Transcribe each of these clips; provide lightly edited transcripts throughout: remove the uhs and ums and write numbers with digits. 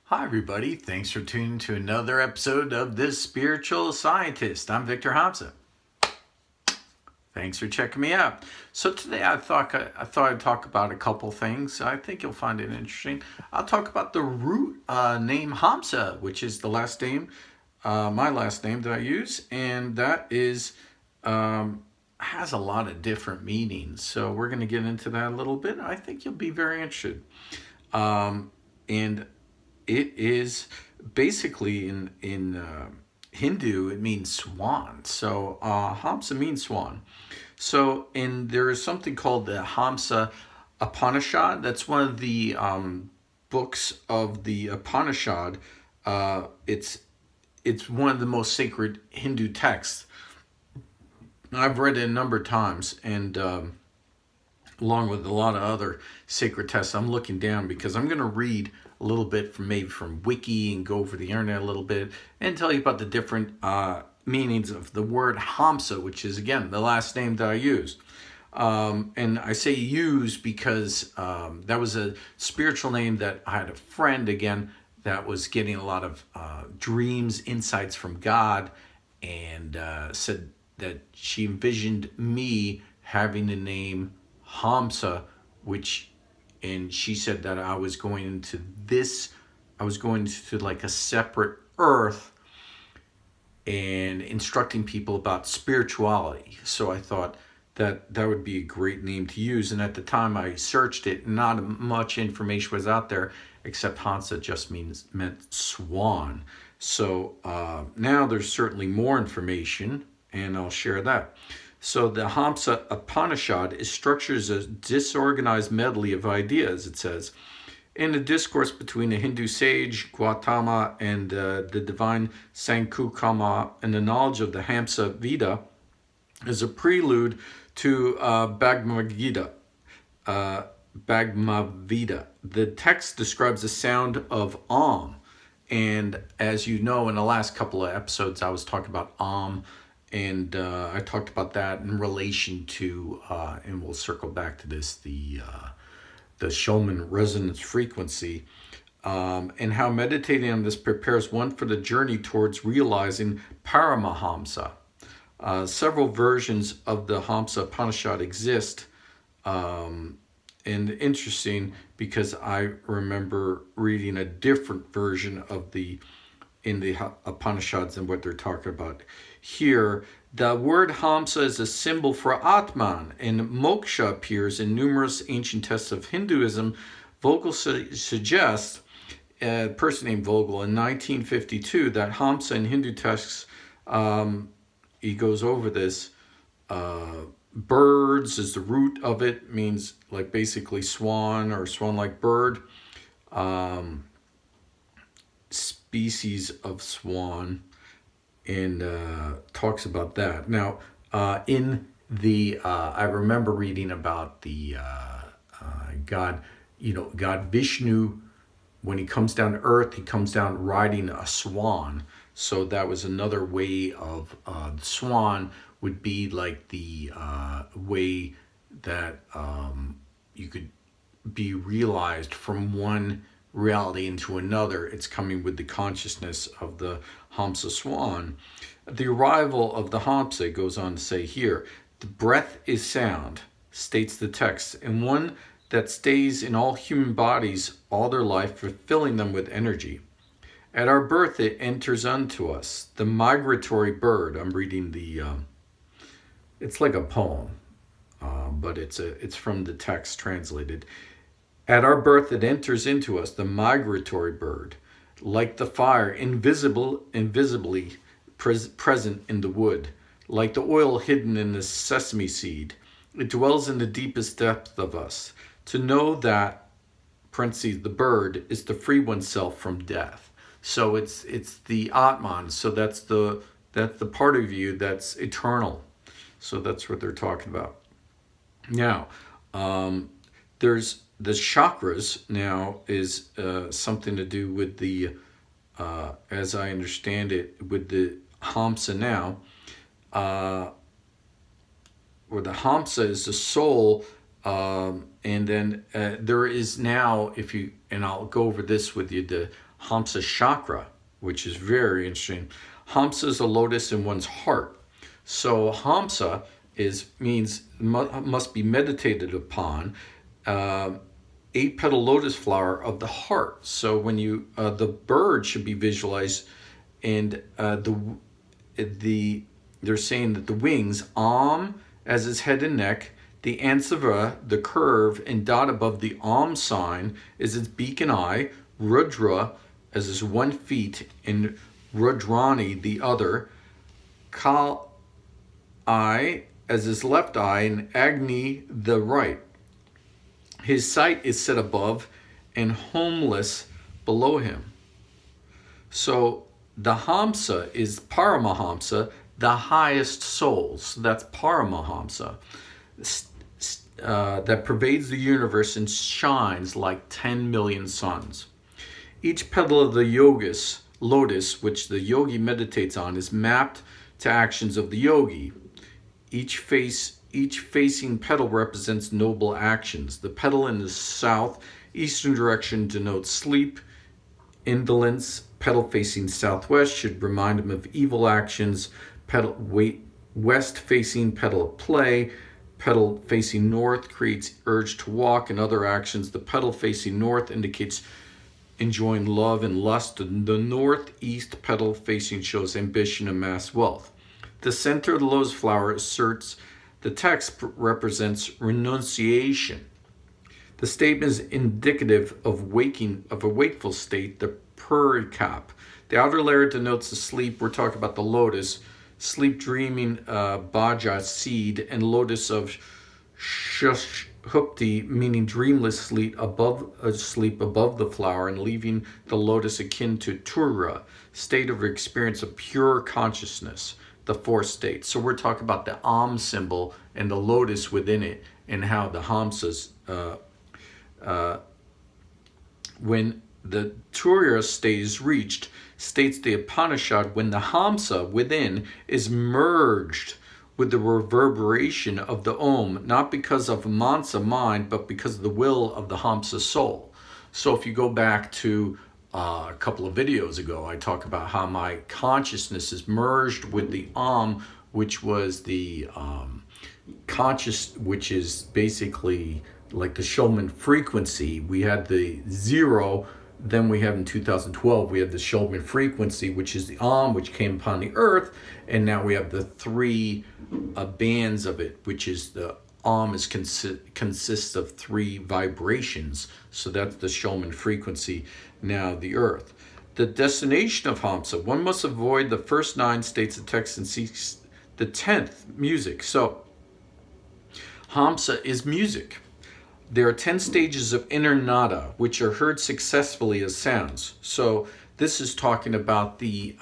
Hi, everybody. Thanks for tuning to another episode of This Spiritual Scientist. I'm Victor Hamsa. Thanks for checking me out. So today I thought I'd talk about a couple things. I think you'll find it interesting. I'll talk about the root name Hamsa, which is the last name, my last name that I use, and that is has a lot of different meanings. So we're going to get into that a little bit. I think you'll be very interested. And it is basically in Hindu, it means swan. So Hamsa means swan. So there is something called the Hamsa Upanishad. That's one of the books of the Upanishad. It's one of the most sacred Hindu texts. I've read it a number of times, and along with a lot of other sacred texts, I'm looking down because I'm going to read a little bit from Wiki and go over the internet a little bit and tell you about the different meanings of the word Hamsa, which is, again, the last name that I use. And I say use because that was a spiritual name that I had a friend, again, that was getting a lot of dreams, insights from God, and said that she envisioned me having the name Hamsa, and she said that I was going to like a separate earth and instructing people about spirituality. So I thought that would be a great name to use. And at the time I searched it, not much information was out there except Hamsa just meant swan. So now there's certainly more information, and I'll share that. So the Hamsa Upanishad is structured as a disorganized medley of ideas, it says. In a discourse between a Hindu sage, Gautama, and the divine Sankhukama, and the knowledge of the Hamsa Veda is a prelude to Bhagavad Gita. The text describes the sound of Om. And as you know, in the last couple of episodes, I was talking about Om. And I talked about that in relation to, and we'll circle back to this, the Schumann resonance frequency, and how meditating on this prepares one for the journey towards realizing Paramahamsa. Several versions of the Hamsa Upanishad exist, and interesting because I remember reading a different version of in the Upanishads than what they're talking about here. The word Hamsa is a symbol for Atman, and moksha appears in numerous ancient texts of Hinduism. Vogel suggests, a person named Vogel, in 1952, that Hamsa in Hindu texts, he goes over this, birds is the root of it, means like basically swan or swan-like bird. Species of swan, and talks about that. Now, I remember reading about the God, God Vishnu, when he comes down to earth, he comes down riding a swan. So that was another way of swan would be like the way that you could be realized from one reality into another. It's coming with the consciousness of the Hamsa Swan. The arrival of the Hamsa goes on to say here, the breath is sound, states the text, and one that stays in all human bodies all their life, fulfilling them with energy. At our birth it enters unto us, the migratory bird. I'm reading it's like a poem, but it's from the text translated. At our birth it enters into us, the migratory bird, like the fire, invisibly present in the wood, like the oil hidden in the sesame seed. It dwells in the deepest depth of us. To know that, parentheses, the bird, is to free oneself from death. So it's the Atman. So that's the part of you that's eternal. So that's what they're talking about. Now, there's the chakras. Now is something to do with the, as I understand it, with the Hamsa now, where the Hamsa is the soul And then there is now, and I'll go over this with you, the Hamsa Chakra, which is very interesting. Hamsa is a lotus in one's heart. So Hamsa means must be meditated upon. 8-petal lotus flower of the heart. So when you the bird should be visualized, and they're saying that the wings, as its head and neck, the ansava, the curve and dot above the sign is its beak and eye, Rudra as its 1 feet, and Rudrani the other, Kal eye as his left eye, and Agni the right. His sight is set above and homeless below him. So the Hamsa is Paramahamsa, the highest souls. That's Paramahamsa. That pervades the universe and shines like 10 million suns. Each petal of the lotus, which the yogi meditates on, is mapped to actions of the yogi. Each facing petal represents noble actions. The petal in the southeastern direction denotes sleep, indolence. Petal facing southwest should remind him of evil actions. Petal west facing petal of play. Petal facing north creates urge to walk and other actions. The petal facing north indicates enjoying love and lust. The northeast petal facing shows ambition and mass wealth. The center of the lotus flower asserts the text represents renunciation. The statement is indicative of a wakeful state, the purikap. The outer layer denotes the sleep. We're talking about the lotus, sleep dreaming bhaja seed, and lotus of shushupti, meaning dreamless sleep above the flower, and leaving the lotus akin to tura, state of experience of pure consciousness, the 4th state. So we're talking about the symbol and the lotus within it, and how the Hamsas, when the Turiya state is reached, states the Upanishad, when the Hamsa within is merged with the reverberation of the Om, not because of Mansa mind, but because of the will of the Hamsa soul. So if you go back to a couple of videos ago, I talk about how my consciousness is merged with the which was the which is basically like the Shulman frequency. We had the 0, then we have in 2012, we had the Shulman frequency, which is the which came upon the earth, and now we have the 3 bands of it, which is the consists of 3 vibrations. So that's the Shulman frequency, now the earth. The destination of Hamsa, one must avoid the first 9 states of text and seeks the 10th, music. So Hamsa is music. There are 10 stages of inner nada, which are heard successfully as sounds. So this is talking about the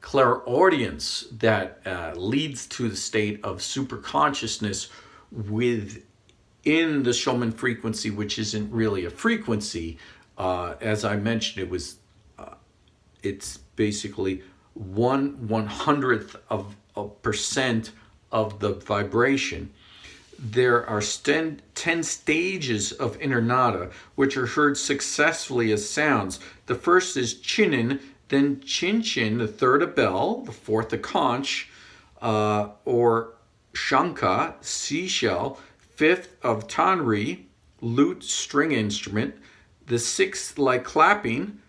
clairaudience that leads to the state of superconsciousness within the Shulman frequency, which isn't really a frequency. As I mentioned, it's basically 1/100th of a percent of the vibration. There are 10 stages of inner nada, which are heard successfully as sounds. The first is chinin, then chin-chin, the 3rd a bell, the 4th a conch, or shanka, seashell, 5th of tanri, lute, string instrument, the 6th like clapping,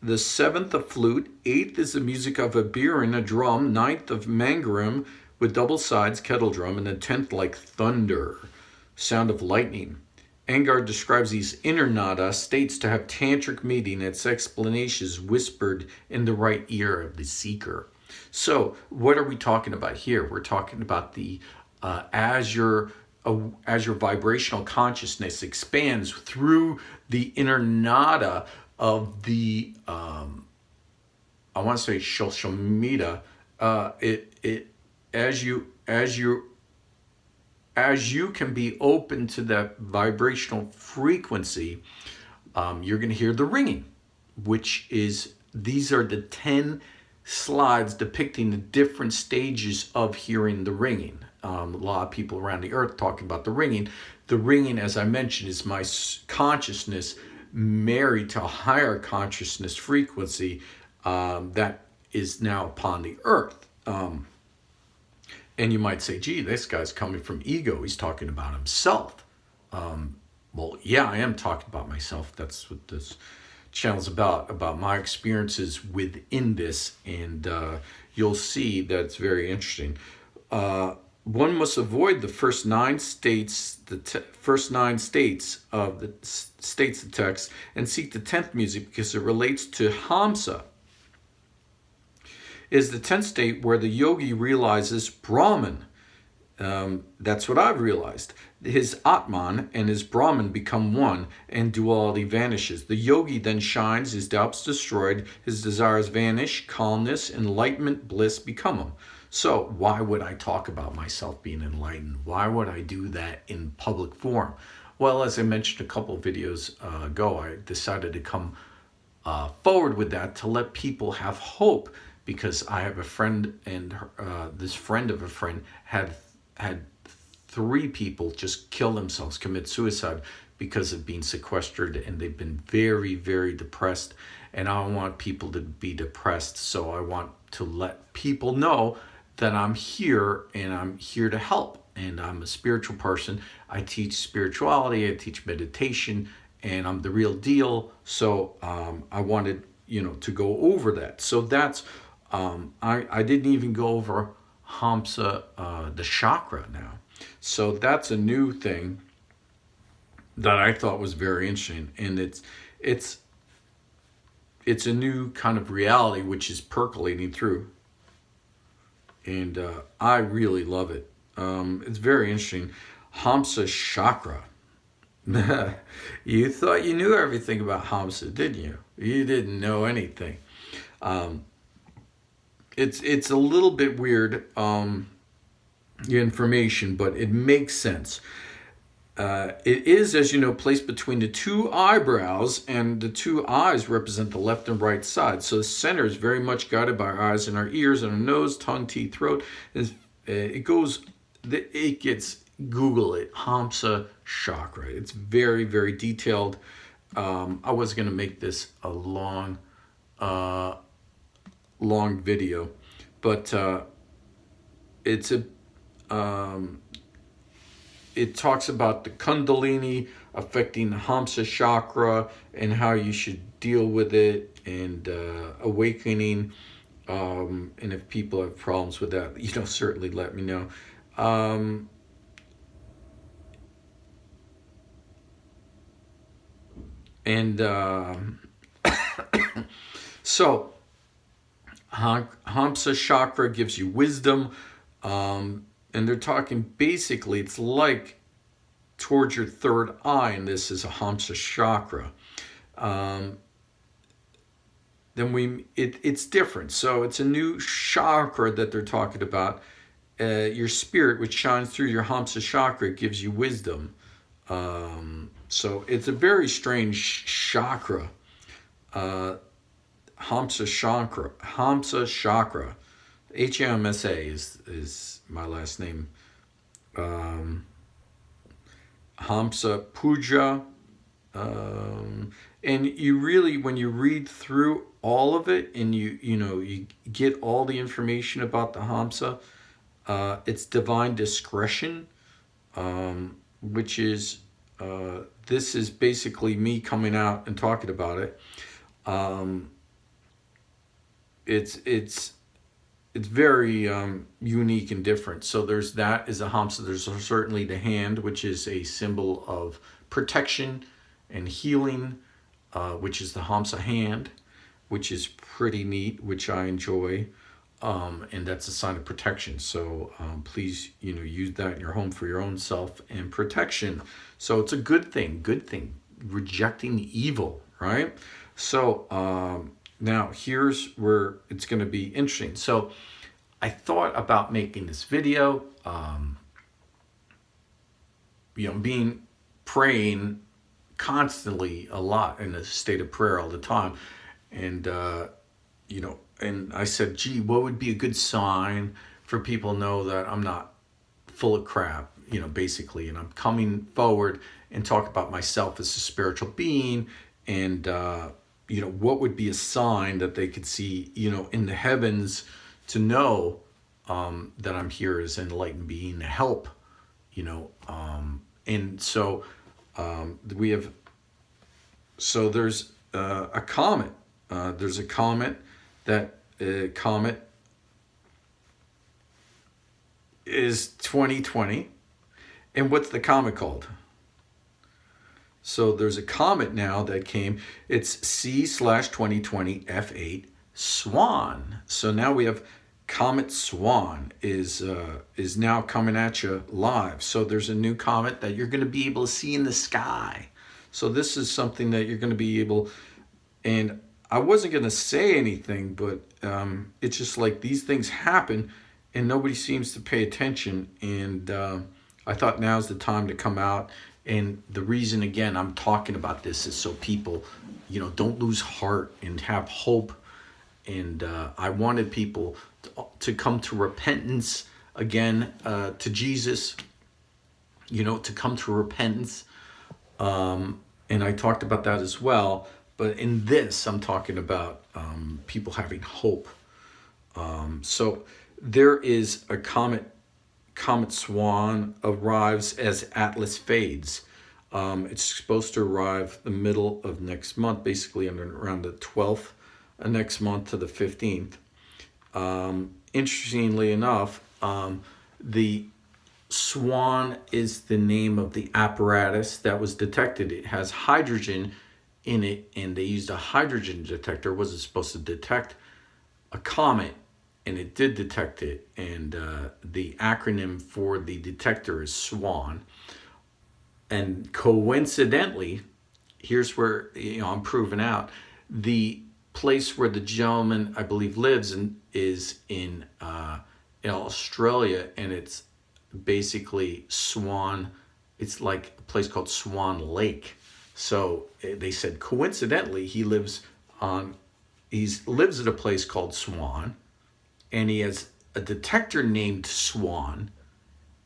the 7th a flute, 8th is the music of a birin, a drum, 9th of mangarum, with double sides, kettle drum, and the 10th like thunder, sound of lightning. Angar describes these inner nada states to have tantric meaning. Its explanation is whispered in the right ear of the seeker. So what are we talking about here? We're talking about the as your vibrational consciousness expands through the inner nada of the I want to say Shoshamita, as you can be open to that vibrational frequency, you're going to hear the ringing, these are the 10 slides depicting the different stages of hearing the ringing. A lot of people around the earth talking about the ringing. The ringing, as I mentioned, is my consciousness married to a higher consciousness frequency that is now upon the earth. And you might say, gee, this guy's coming from ego. He's talking about himself. Well, yeah, I am talking about myself. That's what this channel's about my experiences within this. And you'll see that it's very interesting. One must avoid the first 9 states, first 9 states of the states of text, and seek the 10th music because it relates to Hamsa. Is the 10th state where the yogi realizes Brahman. That's what I've realized. His Atman and his Brahman become one, and duality vanishes. The yogi then shines, his doubts destroyed, his desires vanish, calmness, enlightenment, bliss become him. So why would I talk about myself being enlightened? Why would I do that in public forum? Well, as I mentioned a couple of videos ago, I decided to come forward with that to let people have hope, because I have a friend, and this friend of a friend had 3 people just kill themselves, commit suicide because of being sequestered, and they've been very, very depressed. And I don't want people to be depressed, so I want to let people know that I'm here, and I'm here to help. And I'm a spiritual person. I teach spirituality, I teach meditation, and I'm the real deal. So I wanted, to go over that. So that's, I didn't even go over Hamsa, the chakra now. So that's a new thing that I thought was very interesting. And it's a new kind of reality which is percolating through. And I really love it. It's very interesting. Hamsa Chakra. You thought you knew everything about Hamsa, didn't you? You didn't know anything. It's a little bit weird information, but it makes sense. It is, as you know, placed between the 2 eyebrows, and the 2 eyes represent the left and right side. So the center is very much guided by our eyes and our ears and our nose, tongue, teeth, throat. It gets, Google it, Hamsa Chakra. It's very, very detailed. I was going to make this a long video, but it talks about the Kundalini affecting the Hamsa Chakra and how you should deal with it, and awakening. And if people have problems with that, certainly let me know. So Hamsa Chakra gives you wisdom. And they're talking basically, it's like towards your 3rd eye, and this is a Hamsa Chakra. Then it's different. So it's a new chakra that they're talking about. Your spirit, which shines through your Hamsa Chakra, gives you wisdom. So it's a very strange chakra. Hamsa Chakra. Hamsa is my last name. Hamsa Puja. And you really, when you read through all of it, and you get all the information about the Hamsa, it's divine discretion, which is, this is basically me coming out and talking about it. It's very unique and different. So there's that is a Hamsa. There's certainly the hand, which is a symbol of protection and healing, which is the Hamsa hand, which is pretty neat, which I enjoy. And that's a sign of protection. So please, use that in your home for your own self and protection. So it's a good thing, rejecting evil, right? So now here's where it's going to be interesting. So I thought about making this video, praying constantly a lot, in a state of prayer all the time. And, and I said, gee, what would be a good sign for people to know that I'm not full of crap, basically. And I'm coming forward and talk about myself as a spiritual being, and what would be a sign that they could see, in the heavens, to know that I'm here as an enlightened being to help, and so we have. So there's a comet. There's a comet that comet is 2020. And what's the comet called? So there's a comet now that came. It's C/2020 F8 Swan. So now we have Comet Swan is now coming at you live. So there's a new comet that you're going to be able to see in the sky. So this is something that you're going to be able, and I wasn't going to say anything, but it's just like these things happen and nobody seems to pay attention. And I thought now's the time to come out. And the reason, again, I'm talking about this is so people, don't lose heart and have hope. And I wanted people to come to repentance again, to Jesus, to come to repentance. And I talked about that as well. But in this, I'm talking about people having hope. So there is a comet Swan arrives as Atlas fades. It's supposed to arrive the middle of next month, basically around the 12th of next month to the 15th. Interestingly enough, the Swan is the name of the apparatus that was detected. It has hydrogen in it, and they used a hydrogen detector. It wasn't supposed to detect a comet, and it did detect it. And the acronym for the detector is SWAN. And coincidentally, here's where I'm proving out, the place where the gentleman, I believe, lives is in Australia, and it's basically Swan. It's like a place called Swan Lake. So they said coincidentally he lives at a place called Swan, and he has a detector named Swan,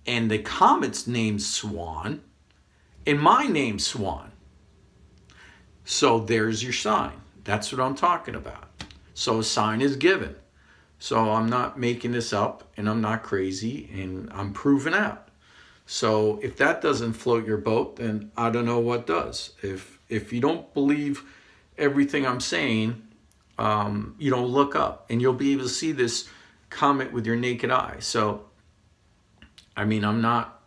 and the comet's named Swan, and my name's Swan. So there's your sign. That's what I'm talking about. So a sign is given. So I'm not making this up, and I'm not crazy, and I'm proving out. So if that doesn't float your boat, then I don't know what does. If you don't believe everything I'm saying, look up, and you'll be able to see this comet with your naked eye. So, I'm not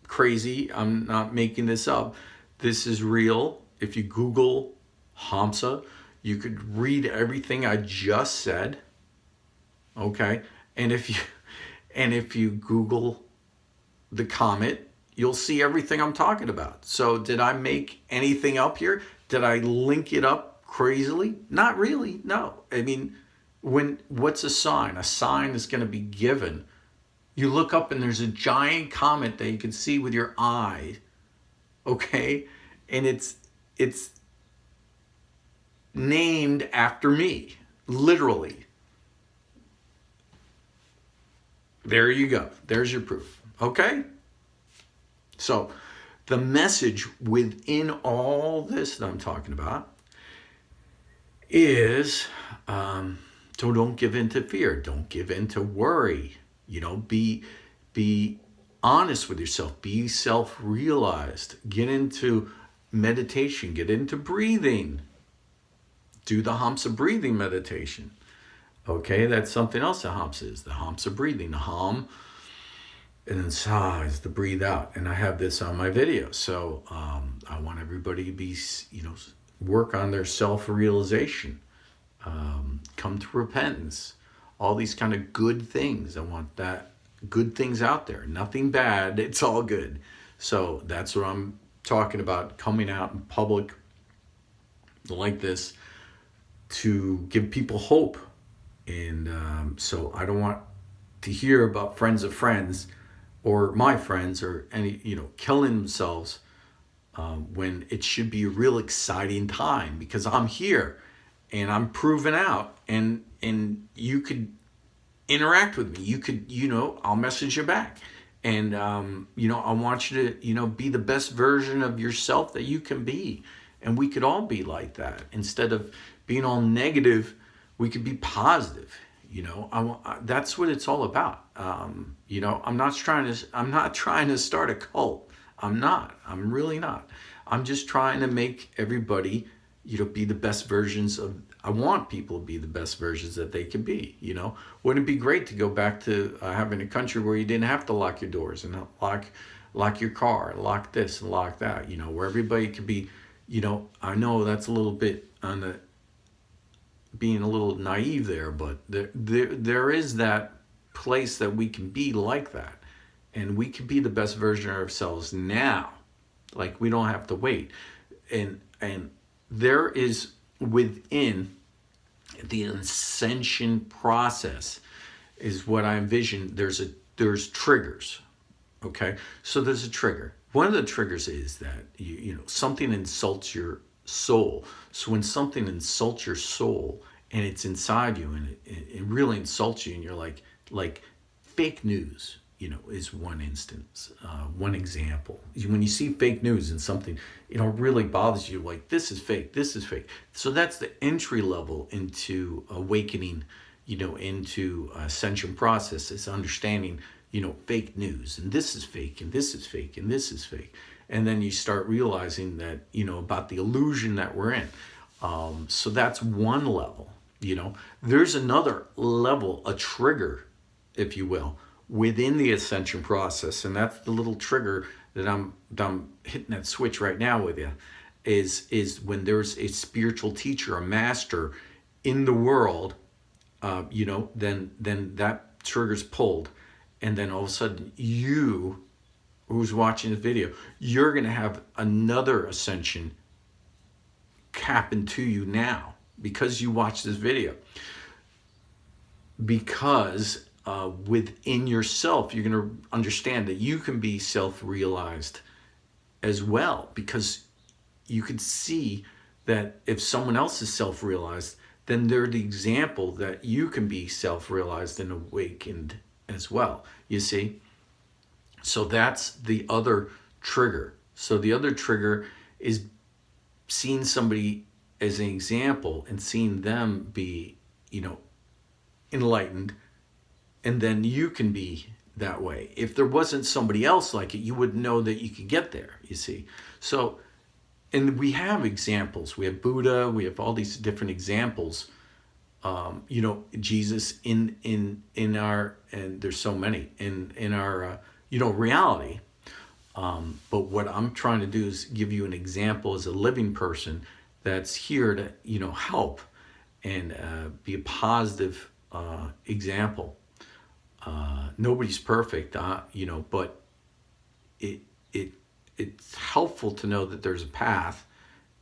crazy. I'm not making this up. This is real. If you Google Hamsa, you could read everything I just said. Okay, and if you Google the comet, you'll see everything I'm talking about. So did I make anything up here? Did I link it up crazily? Not really. No. What's a sign? A sign is going to be given. You look up and there's a giant comet that you can see with your eye. Okay, and it's named after me, literally. There you go. There's your proof. Okay? So the message within all this that I'm talking about is so don't give in to fear. Don't give in to worry. Be honest with yourself. Be self-realized. Get into meditation. Get into breathing. Do the Hamsa breathing meditation. Okay, that's something else that Hamsa is. The Hamsa breathing. The Ham and then Sa is the breathe out. And I have this on my video. So I want everybody to be, work on their self-realization. Come to repentance. All these kind of good things. I want that good things out there. Nothing bad. It's all good. So that's what I'm talking about. Coming out in public like this to give people hope. And so I don't want to hear about friends of friends or my friends or any, killing themselves when it should be a real exciting time, because I'm here and I'm proving out, and you could interact with me. You could, I'll message you back, And, you know, I want you to, you know, be the best version of yourself that you can be. And we could all be like that. Instead of being all negative, we could be positive. You know, that's what it's all about. You know, I'm not trying to start a cult. I'm really not. I'm just trying to make everybody, you know, be the best versions of, I want people to be the best versions that they can be, you know. Wouldn't it be great to go back to having a country where you didn't have to lock your doors and lock your car, lock this and lock that, you know, where everybody could be, you know. I know that's a little bit on the being a little naive there, but there is that place that we can be like that, and we can be the best version of ourselves now. Like, we don't have to wait. And there is, within the ascension process, is what I envision. There's triggers. Okay, so there's a trigger. One of the triggers is that you know, something insults your soul. So when something insults your soul and it's inside you, and it really insults you, and you're like fake news, you know, is one instance, one example. When you see fake news and something, you know, really bothers you, like, this is fake, this is fake. So that's the entry level into awakening, you know, into ascension process, is understanding, you know, fake news, and this is fake, and this is fake, and this is fake. And then you start realizing that, you know, about the illusion that we're in. So that's one level, you know. There's another level, a trigger, if you will, within the ascension process, and that's the little trigger that I'm hitting that switch right now with you, is when there's a spiritual teacher, a master in the world, you know, then that trigger's pulled, and then all of a sudden, you, who's watching this video, you're going to have another ascension happen to you now because you watch this video. Because within yourself, you're going to understand that you can be self-realized as well, because you could see that if someone else is self-realized, then they're the example that you can be self-realized and awakened as well, you see. So that's the other trigger. So the other trigger is seeing somebody as an example and seeing them be, you know, enlightened, and then you can be that way. If there wasn't somebody else like it, you wouldn't know that you could get there, you see. So, and we have examples. We have Buddha, we have all these different examples. You know, Jesus in our, and there's so many in our you know, reality. But what I'm trying to do is give you an example as a living person that's here to, you know, help and be a positive example. Nobody's perfect, you know, but it's helpful to know that there's a path,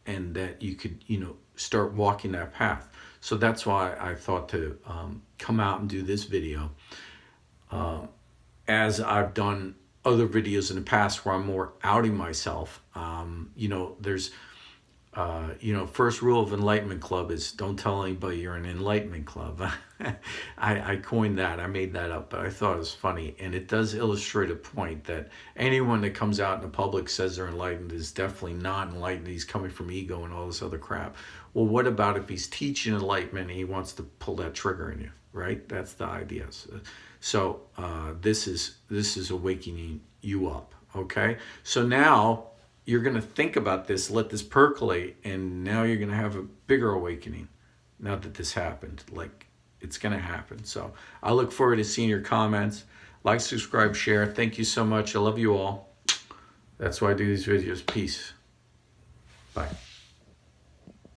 and that you could, you know, start walking that path. So that's why I thought to come out and do this video, as I've done other videos in the past where I'm more outing myself. You know, there's you know, first rule of Enlightenment Club is don't tell anybody you're an Enlightenment Club. I coined that. I made that up, but I thought it was funny. And it does illustrate a point that anyone that comes out in the public says they're enlightened is definitely not enlightened. He's coming from ego and all this other crap. Well, what about if he's teaching enlightenment and he wants to pull that trigger in you, right? That's the idea. So this is awakening you up, okay? So now you're going to think about this, let this percolate, and now you're going to have a bigger awakening now that this happened. Like, it's going to happen. So I look forward to seeing your comments. Like, subscribe, share. Thank you so much. I love you all. That's why I do these videos. Peace. Bye.